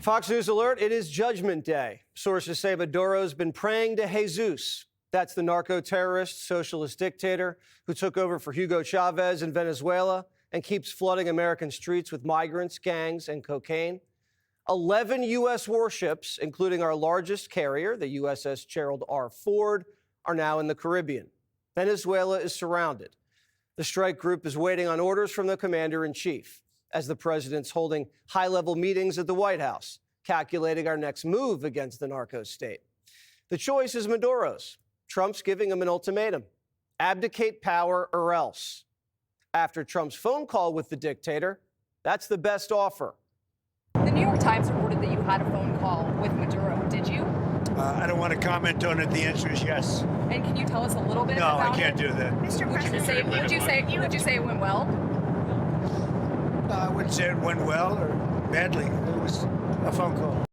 Fox News alert, it is Judgment Day. Sources say Maduro's been praying to Jesus. That's the narco-terrorist, socialist dictator who took over for Hugo Chavez in Venezuela and keeps flooding American streets with migrants, gangs, and cocaine. 11 U.S. warships, including our largest carrier, the USS Gerald R. Ford, are now in the Caribbean. Venezuela is surrounded. The strike group is waiting on orders from the commander-in-chief as the president's holding high-level meetings at the White House, calculating our next move against the narco state. The choice is Maduro's. Trump's giving him an ultimatum: abdicate power or else. After Trump's phone call with the dictator, that's the best offer. The New York Times reported that you had a phone call with Maduro. Did you? I don't want to comment on it. The answer is yes. And can you tell us a little bit about it? No, I can't do that. Mr. President, would you say it went well? I wouldn't say it went well or badly. It was a phone call.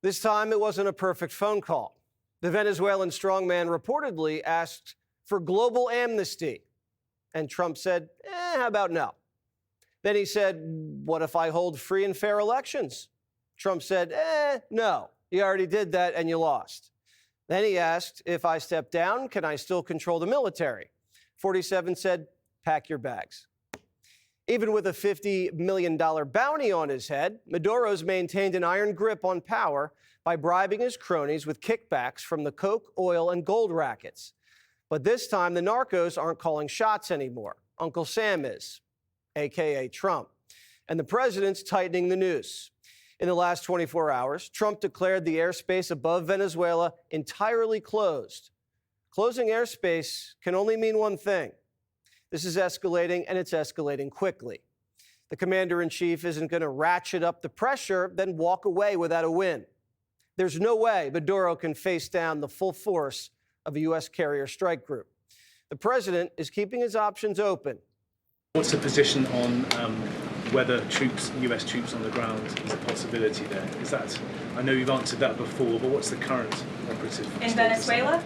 This time, it wasn't a perfect phone call. The Venezuelan strongman reportedly asked for global amnesty, and Trump said, how about no? Then he said, what if I hold free and fair elections? Trump said, no, you already did that and you lost. Then he asked, if I step down, can I still control the military? 47 said, pack your bags. Even with a $50 million bounty on his head, Maduro's maintained an iron grip on power by bribing his cronies with kickbacks from the coke, oil, and gold rackets. But this time, the narcos aren't calling shots anymore. Uncle Sam is, a.k.a. Trump. And the president's tightening the noose. In the last 24 hours, Trump declared the airspace above Venezuela entirely closed. Closing airspace can only mean one thing. This is escalating, and it's escalating quickly. The commander-in-chief isn't going to ratchet up the pressure, then walk away without a win. There's no way Maduro can face down the full force of a U.S. carrier strike group. The president is keeping his options open. What's the position on whether U.S. troops on the ground is a possibility there? Is that, I know you've answered that before, but what's the current operative in Venezuela?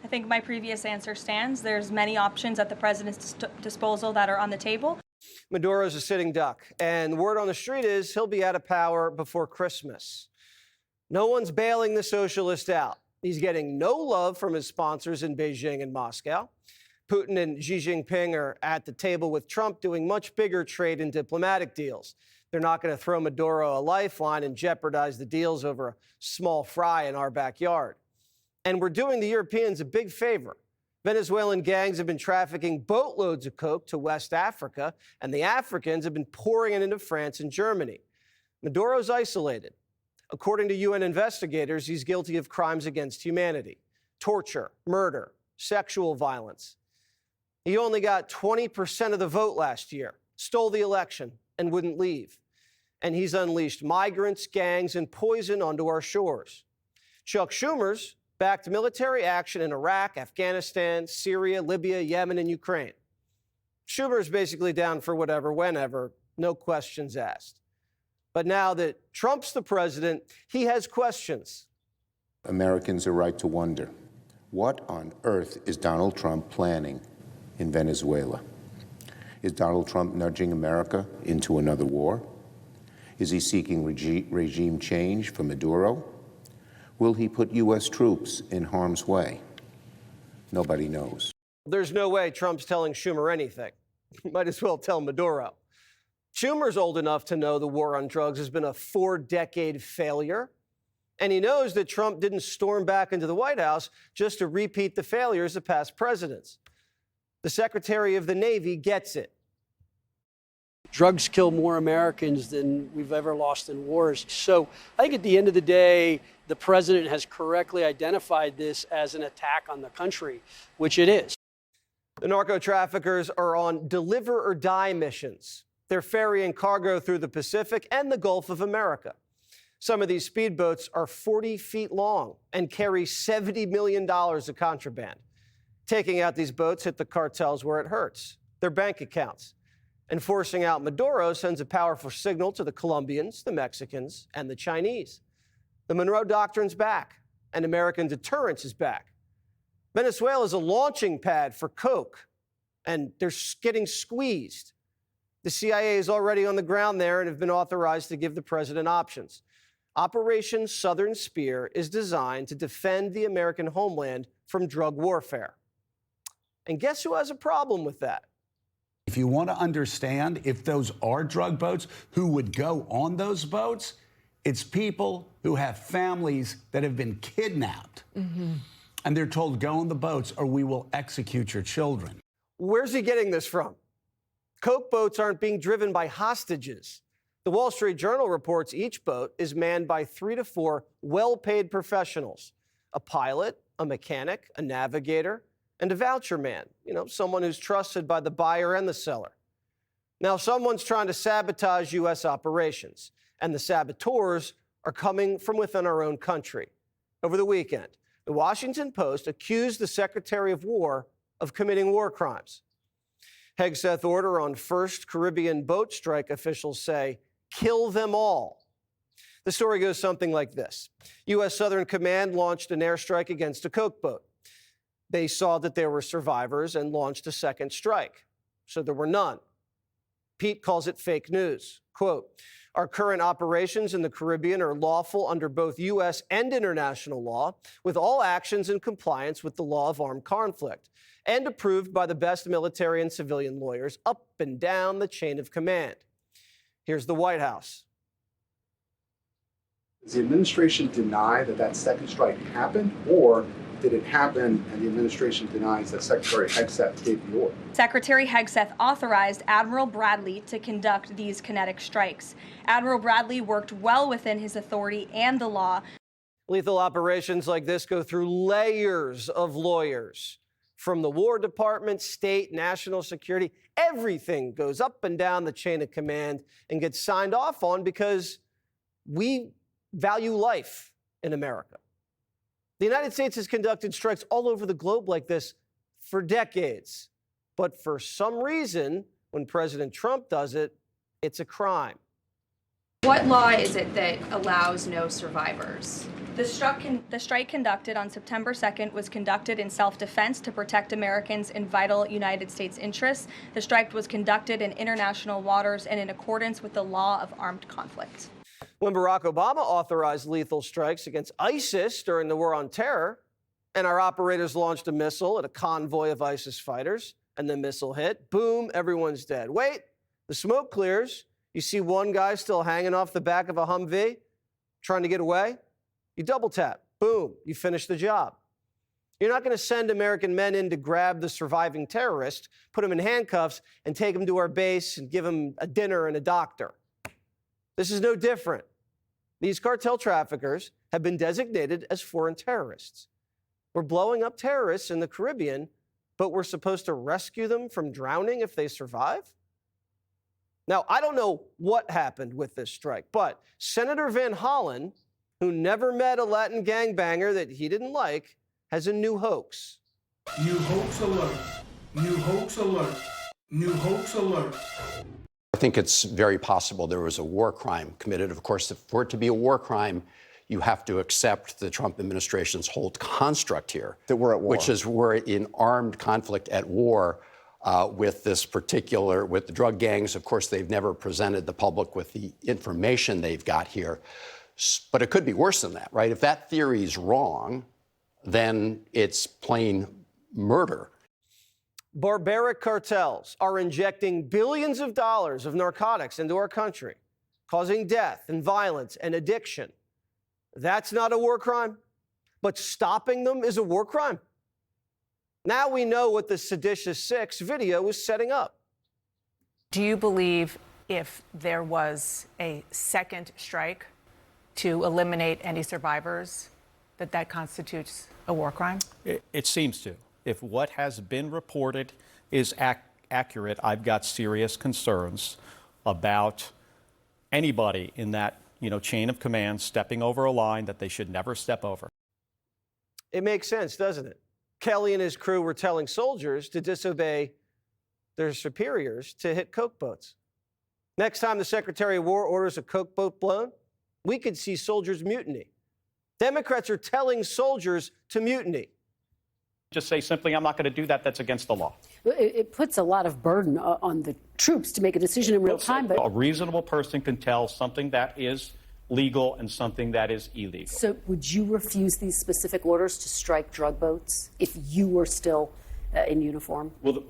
I think my previous answer stands. There's many options at the president's disposal that are on the table. Maduro's a sitting duck, and word on the street is he'll be out of power before Christmas. No one's bailing the socialist out. He's getting no love from his sponsors in Beijing and Moscow. Putin and Xi Jinping are at the table with Trump doing much bigger trade and diplomatic deals. They're not going to throw Maduro a lifeline and jeopardize the deals over a small fry in our backyard. And we're doing the Europeans a big favor. Venezuelan gangs have been trafficking boatloads of coke to West Africa, and the Africans have been pouring it into France and Germany. Maduro's isolated. According to UN investigators, he's guilty of crimes against humanity, torture, murder, sexual violence. He only got 20% of the vote last year, stole the election, and wouldn't leave. And he's unleashed migrants, gangs, and poison onto our shores. Chuck Schumer's backed military action in Iraq, Afghanistan, Syria, Libya, Yemen, and Ukraine. Schumer's basically down for whatever, whenever, no questions asked. But now that Trump's the president, he has questions. Americans are right to wonder, what on earth is Donald Trump planning in Venezuela? Is Donald Trump nudging America into another war? Is he seeking regime change for Maduro? Will he put U.S. troops in harm's way? Nobody knows. There's no way Trump's telling Schumer anything. Might as well tell Maduro. Schumer's old enough to know the war on drugs has been a 4-decade failure. And he knows that Trump didn't storm back into the White House just to repeat the failures of past presidents. The Secretary of the Navy gets it. Drugs kill more Americans than we've ever lost in wars. So I think at the end of the day, the president has correctly identified this as an attack on the country, which it is. The narco-traffickers are on deliver-or-die missions. They're ferrying cargo through the Pacific and the Gulf of America. Some of these speedboats are 40 feet long and carry $70 million of contraband. Taking out these boats hit the cartels where it hurts, their bank accounts. And forcing out Maduro sends a powerful signal to the Colombians, the Mexicans, and the Chinese. The Monroe Doctrine's back, and American deterrence is back. Venezuela is a launching pad for coke, and they're getting squeezed. The CIA is already on the ground there and have been authorized to give the president options. Operation Southern Spear is designed to defend the American homeland from drug warfare. And guess who has a problem with that? If you want to understand if those are drug boats, who would go on those boats, it's people who have families that have been kidnapped. And they're told, go on the boats or we will execute your children. Where's he getting this from? Coke boats aren't being driven by hostages. The Wall Street Journal reports each boat is manned by 3 to 4 well-paid professionals: a pilot, a mechanic, a navigator, and a voucher man, someone who's trusted by the buyer and the seller. Now, someone's trying to sabotage U.S. operations, and the saboteurs are coming from within our own country. Over the weekend, the Washington Post accused the Secretary of War of committing war crimes. Hegseth order on first Caribbean boat strike, officials say, kill them all. The story goes something like this. U.S. Southern Command launched an airstrike against a Coke boat. They saw that there were survivors and launched a second strike. So there were none. Pete calls it fake news. Quote, our current operations in the Caribbean are lawful under both U.S. and international law, with all actions in compliance with the law of armed conflict, and approved by the best military and civilian lawyers up and down the chain of command. Here's the White House. Does the administration deny that that second strike happened, or did it happen and the administration denies that Secretary Hegseth gave the order? Secretary Hegseth authorized Admiral Bradley to conduct these kinetic strikes. Admiral Bradley worked well within his authority and the law. Lethal operations like this go through layers of lawyers. From the War Department, state, national security, everything goes up and down the chain of command and gets signed off on because we value life in America. The United States has conducted strikes all over the globe like this for decades. But for some reason, when President Trump does it, it's a crime. What law is it that allows no survivors? The strike conducted on September 2nd was conducted in self-defense to protect Americans in vital United States interests. The strike was conducted in international waters and in accordance with the law of armed conflict. When Barack Obama authorized lethal strikes against ISIS during the war on terror, and our operators launched a missile at a convoy of ISIS fighters, and the missile hit, boom, everyone's dead. Wait, the smoke clears. You see one guy still hanging off the back of a Humvee, trying to get away. You double tap, boom, you finish the job. You're not going to send American men in to grab the surviving terrorist, put him in handcuffs, and take him to our base and give him a dinner and a doctor. This is no different. These cartel traffickers have been designated as foreign terrorists. We're blowing up terrorists in the Caribbean, but we're supposed to rescue them from drowning if they survive? Now, I don't know what happened with this strike, but Senator Van Hollen, who never met a Latin gangbanger that he didn't like, has a new hoax. New hoax alert. New hoax alert. New hoax alert. I think it's very possible there was a war crime committed. Of course, for it to be a war crime, you have to accept the Trump administration's whole construct here. That we're at war. Which is we're in armed conflict at war with this particular, with the drug gangs. Of course, they've never presented the public with the information they've got here. But it could be worse than that, right? If that theory is wrong, then it's plain murder. Barbaric cartels are injecting billions of dollars of narcotics into our country, causing death and violence and addiction. That's not a war crime, but stopping them is a war crime. Now we know what the Seditious Six video was setting up. Do you believe if there was a second strike to eliminate any survivors, that constitutes a war crime? It seems to. If what has been reported is accurate, I've got serious concerns about anybody in that chain of command stepping over a line that they should never step over. It makes sense, doesn't it? Kelly and his crew were telling soldiers to disobey their superiors to hit Coke boats. Next time the Secretary of War orders a Coke boat blown, we could see soldiers mutiny. Democrats are telling soldiers to mutiny. Just say simply, I'm not going to do that. That's against the law. It puts a lot of burden on the troops to make a decision in real time. But a reasonable person can tell something that is legal and something that is illegal. So would you refuse these specific orders to strike drug boats if you were still in uniform? Well,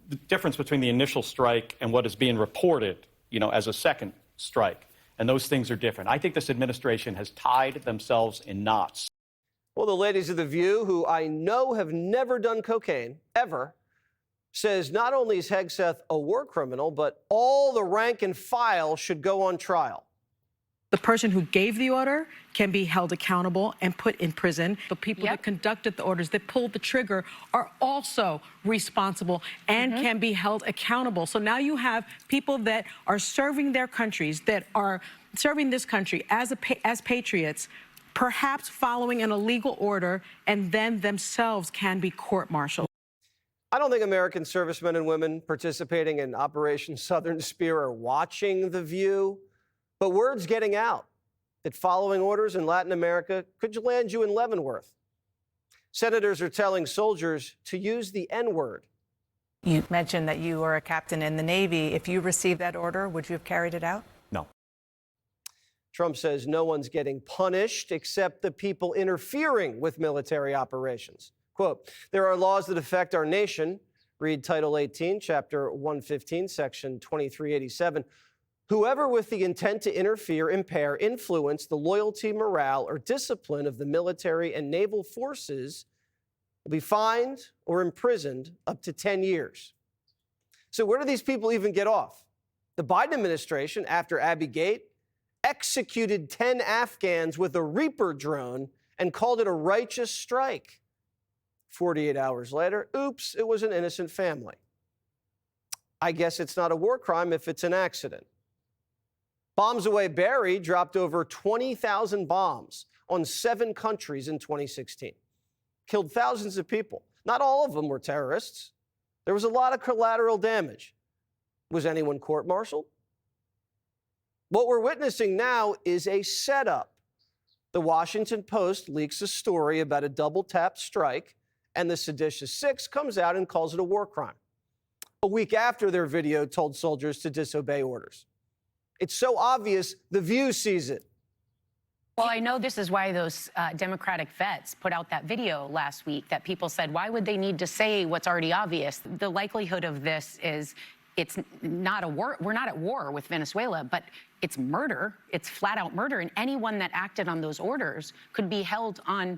the difference between the initial strike and what is being reported, as a second strike, and those things are different. I think this administration has tied themselves in knots. Well, the ladies of The View, who I know have never done cocaine, ever, says not only is Hegseth a war criminal, but all the rank and file should go on trial. The person who gave the order can be held accountable and put in prison. The people that conducted the orders, that pulled the trigger, are also responsible and can be held accountable. So now you have people that are serving their countries, that are serving this country as patriots, perhaps following an illegal order, and then themselves can be court-martialed. I don't think American servicemen and women participating in Operation Southern Spear are watching The View, but word's getting out that following orders in Latin America could land you in Leavenworth. Senators are telling soldiers to use the N-word. You mentioned that you were a captain in the Navy. If you received that order, would you have carried it out? No. Trump says no one's getting punished except the people interfering with military operations. Quote, there are laws that affect our nation. Read Title 18, Chapter 115, Section 2387. Whoever with the intent to interfere, impair, influence the loyalty, morale, or discipline of the military and naval forces will be fined or imprisoned up to 10 years. So where do these people even get off? The Biden administration, after Abbey Gate, executed 10 Afghans with a Reaper drone and called it a righteous strike. 48 hours later, oops, it was an innocent family. I guess it's not a war crime if it's an accident. Bombs Away Barry dropped over 20,000 bombs on 7 countries in 2016. Killed thousands of people. Not all of them were terrorists. There was a lot of collateral damage. Was anyone court-martialed? What we're witnessing now is a setup. The Washington Post leaks a story about a double-tap strike, and the Seditious Six comes out and calls it a war crime. A week after their video told soldiers to disobey orders. It's so obvious, The View sees it. Well, I know this is why those Democratic vets put out that video last week that people said, why would they need to say what's already obvious? The likelihood of this is it's not a war. We're not at war with Venezuela, but it's murder. It's flat out murder. And anyone that acted on those orders could be held on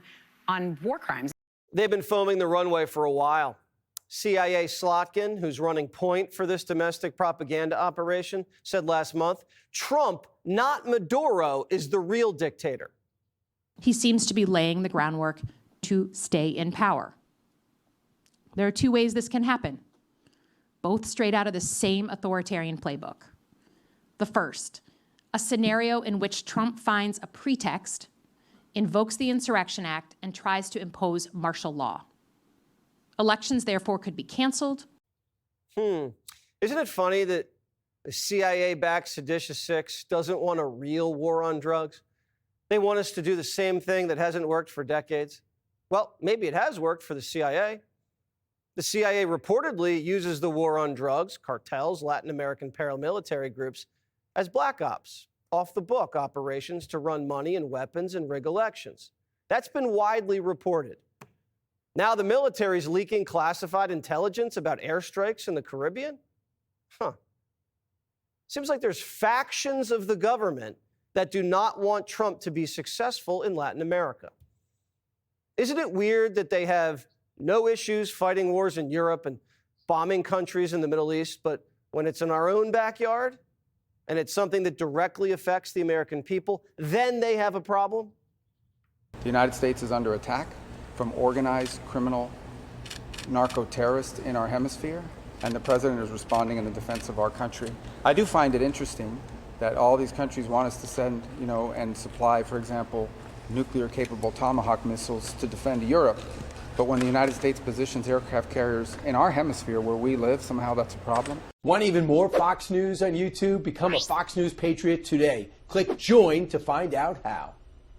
war crimes. They've been foaming the runway for a while. CIA Slotkin, who's running point for this domestic propaganda operation, said last month, Trump, not Maduro, is the real dictator. He seems to be laying the groundwork to stay in power. There are 2 ways this can happen, both straight out of the same authoritarian playbook. The first, a scenario in which Trump finds a pretext, invokes the Insurrection Act, and tries to impose martial law. Elections, therefore, could be canceled. Isn't it funny that the CIA-backed Seditious Six doesn't want a real war on drugs? They want us to do the same thing that hasn't worked for decades. Well, maybe it has worked for the CIA. The CIA reportedly uses the war on drugs, cartels, Latin American paramilitary groups, as black ops, off-the-book operations to run money and weapons and rig elections. That's been widely reported. Now the military's leaking classified intelligence about airstrikes in the Caribbean? Seems like there's factions of the government that do not want Trump to be successful in Latin America. Isn't it weird that they have no issues fighting wars in Europe and bombing countries in the Middle East, but when it's in our own backyard and it's something that directly affects the American people, then they have a problem? The United States is under attack from organized criminal narco-terrorists in our hemisphere, and the president is responding in the defense of our country. I do find it interesting that all these countries want us to send, and supply, for example, nuclear-capable Tomahawk missiles to defend Europe. But when the United States positions aircraft carriers in our hemisphere where we live, somehow that's a problem. Want even more Fox News on YouTube? Become a Fox News Patriot today. Click join to find out how.